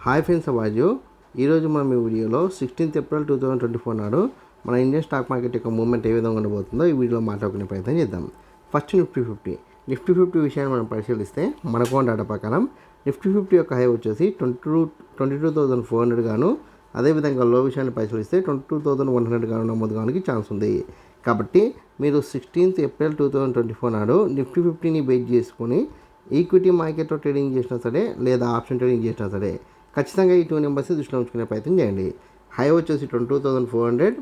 Hi friends, అవాజు ఈరోజు మనం ఈ వీడియోలో 16th ఏప్రిల్ 2024 నాడు మన ఇండియన్ స్టాక్ మార్కెట్ యొక్క మూవ్మెంట్ ఏ విధంగా ఉండబోతుందో ఈ వీడియోలో మాట్లాడుకునే ప్రయత్నం చేద్దాం. ఫస్ట్ నిఫ్టీ ఫిఫ్టీ విషయాన్ని మనం పరిశీలిస్తే మనకు డేటా ప్రకారం నిఫ్టీ ఫిఫ్టీ యొక్క హై వచ్చేసి 22,400 గాను, అదేవిధంగా లో విషయాన్ని పరిశీలిస్తే 22,100 గాను నమోదు కావడానికి ఛాన్స్ ఉంది. కాబట్టి మీరు 16th ఏప్రిల్ 2024 నాడు నిఫ్టీ ఫిఫ్టీని బేస్ చేసుకొని ఈక్విటీ మార్కెట్లో ట్రేడింగ్ చేసినా సరే లేదా ఆప్షన్ ట్రేడింగ్ చేసినా సరే ఖచ్చితంగా ఈ 2 నెంబర్స్ని దృష్టిలో ఉంచుకునే ప్రయత్నం చేయండి. హై వచ్చేసి 22,400,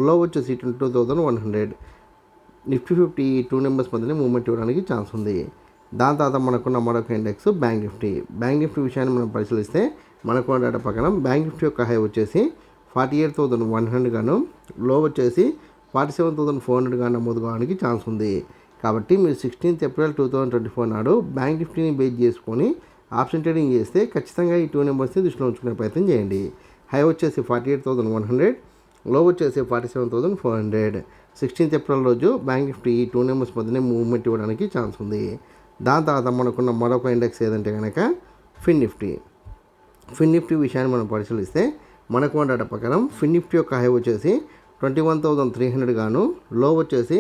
లో వచ్చేసి 22,100. నిఫ్టీ ఫిఫ్టీ ఈ 2 నెంబర్స్ మధ్యనే మూవ్మెంట్ ఇవ్వడానికి ఛాన్స్ ఉంది. దాని తర్వాత మనకున్న మరొక ఇండెక్స్ బ్యాంక్ నిఫ్టీ విషయాన్ని మనం పరిశీలిస్తే మనకున్న డేటా ప్రకారం బ్యాంక్ నిఫ్టీ యొక్క హై వచ్చేసి 48,100 గాను, లో వచ్చేసి 47,400 గాను నమోదు కావడానికి ఛాన్స్ ఉంది. కాబట్టి మీరు 16th ఏప్రిల్ 2024 నాడు బ్యాంక్ నిఫ్టీని బేస్ చేసుకొని ఆప్షన్ ట్రేడింగ్ చేస్తే ఖచ్చితంగా ఈ 2 నెంబర్స్ని దృష్టిలో ఉంచుకునే ప్రయత్నం చేయండి. హై వచ్చేసి 48,100, లో వచ్చేసి 47,400. 16th ఏప్రిల్ రోజు బ్యాంక్ నిఫ్టీ ఈ 2 నెంబర్స్ మధ్యనే మూవ్మెంట్ ఇవ్వడానికి ఛాన్స్ ఉంది. దాని తర్వాత మనకున్న మరొక ఇండెక్స్ ఏదంటే కనుక ఫిన్ నిఫ్టీ విషయాన్ని మనం పరిశీలిస్తే మనకు డేటా ప్రకారం ఫిన్ నిఫ్టీ యొక్క హై వచ్చేసి 21,300 గాను, లో వచ్చేసి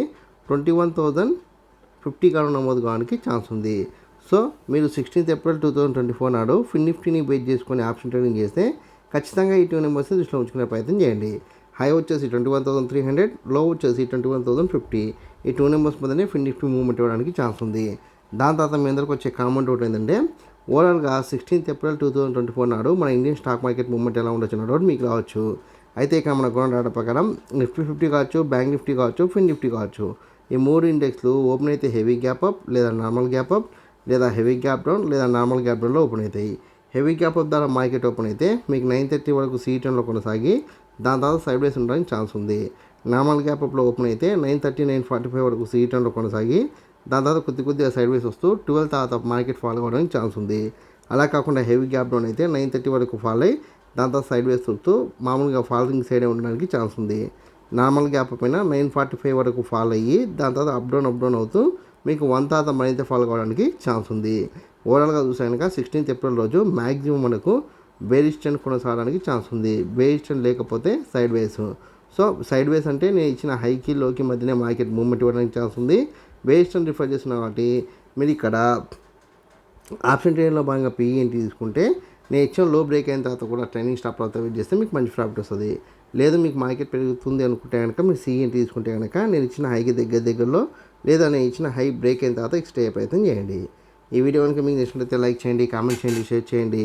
21,050 గాను నమోదు కావడానికి ఛాన్స్ ఉంది. సో మీరు 16th ఏప్రిల్ 2024 నాడు ఫిన్ నిఫ్టీని బేస్ చేసుకొని ఆప్షన్ ట్రేడింగ్ చేస్తే ఖచ్చితంగా ఈ 2 నెంబర్స్ని దృష్టిలో ఉంచుకునే ప్రయత్నం చేయండి. హై వచ్చేసి 21,300, లో వచ్చేసి 21,050. ఈ 2 నెంబర్స్ మధ్యనే ఫిన్ నిఫ్టీ మూవ్మెంట్ ఇవ్వడానికి ఛాన్స్ ఉంది. దాని తర్వాత మీ అందరికి వచ్చే కామెంట్ ఒకటి ఏంటంటే ఓవరాల్గా 16th ఏప్రిల్ 2024 నాడు మన ఇండియన్ స్టాక్ మార్కెట్ మూవ్మెంట్ ఎలా ఉండొచ్చు అన్న డౌట్ మీకు రావచ్చు. అయితే ఇక్కడ మనకు డేటా ప్రకారం నిఫ్టీ ఫిఫ్టీ కావచ్చు, బ్యాంక్ నిఫ్టీ కావచ్చు, ఫిన్ నిఫ్టీ కావచ్చు, ఈ 3 ఇండెక్స్లు ఓపెన్ అయితే హెవీ గ్యాప్ అప్ లేదా నార్మల్ గ్యాప్ అప్ లేదా హెవీ గ్యాప్ డౌన్ లేదా నార్మల్ గ్యాప్ డౌన్లో ఓపెన్ అవుతాయి. హెవీ గ్యాప్ అప్ ద్వారా మార్కెట్ ఓపెన్ అయితే మీకు 9:30 వరకు C10లో కొనసాగి దాని తర్వాత సైడ్ వేస్ ఉండడానికి ఛాన్స్ ఉంది. నార్మల్ గ్యాప్ అప్లో ఓపెన్ అయితే 9:30, 9:45 వరకు C10లో కొనసాగి దాని తర్వాత కొద్దిగా సైడ్ వేస్ వస్తూ 12 తర్వాత మార్కెట్ ఫాల్ అవ్వడానికి ఛాన్స్ ఉంది. అలా కాకుండా హెవీ గ్యాప్ డౌన్ అయితే 9:30 వరకు ఫాల్ అయ్యి దాని తర్వాత సైడ్ వేస్ వస్తూ మామూలుగా ఫాలింగ్ సైడే ఉండడానికి ఛాన్స్ ఉంది. నార్మల్ గ్యాప్ పైన 9:45 వరకు ఫాల్ అయ్యి దాని తర్వాత అప్ డౌన్ అవుతూ మీకు 1 తర్వాత మరింత ఫాలో కావడానికి ఛాన్స్ ఉంది. ఓవరాల్గా చూసాక 16th ఏప్రిల్ రోజు మ్యాక్సిమం మనకు బేరిష్ ట్రెండ్ కొనసాగడానికి ఛాన్స్ ఉంది. బేరిష్ ట్రెండ్ లేకపోతే సైడ్ వేస్. సో సైడ్ వేస్ అంటే నేను ఇచ్చిన హైకి లోకి మధ్యనే మార్కెట్ మూవ్మెంట్ ఇవ్వడానికి ఛాన్స్ ఉంది. బేరిష్ ట్రెండ్ రిఫర్ చేసిన కాబట్టి మీరు ఇక్కడ ఆప్షన్ ట్రేడింగ్లో భాగంగా PE తీసుకుంటే నేను ఇచ్చిన లో బ్రేక్ అయిన తర్వాత కూడా ట్రైనింగ్ స్టాప్ తర్వాత వెయిట్ చేస్తే మీకు మంచి ప్రాఫిట్ వస్తుంది. లేదు మీకు మార్కెట్ పెరుగుతుంది అనుకుంటే కనుక మీరు CE తీసుకుంటే కనుక నేను ఇచ్చిన హైకి దగ్గరలో లేదా నేను ఇచ్చిన హై బ్రేక్ అయిన తర్వాత ఎక్స్ట్రా అయ్యే ప్రయత్నం చేయండి. ఈ వీడియో కనుక మీకు నచ్చినట్లయితే లైక్ చేయండి, కామెంట్ చేయండి, షేర్ చేయండి.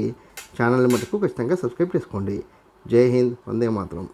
ఛానల్ని మటుకు ఖచ్చితంగా సబ్స్క్రైబ్ చేసుకోండి. జై హింద్, వందే మాతరం.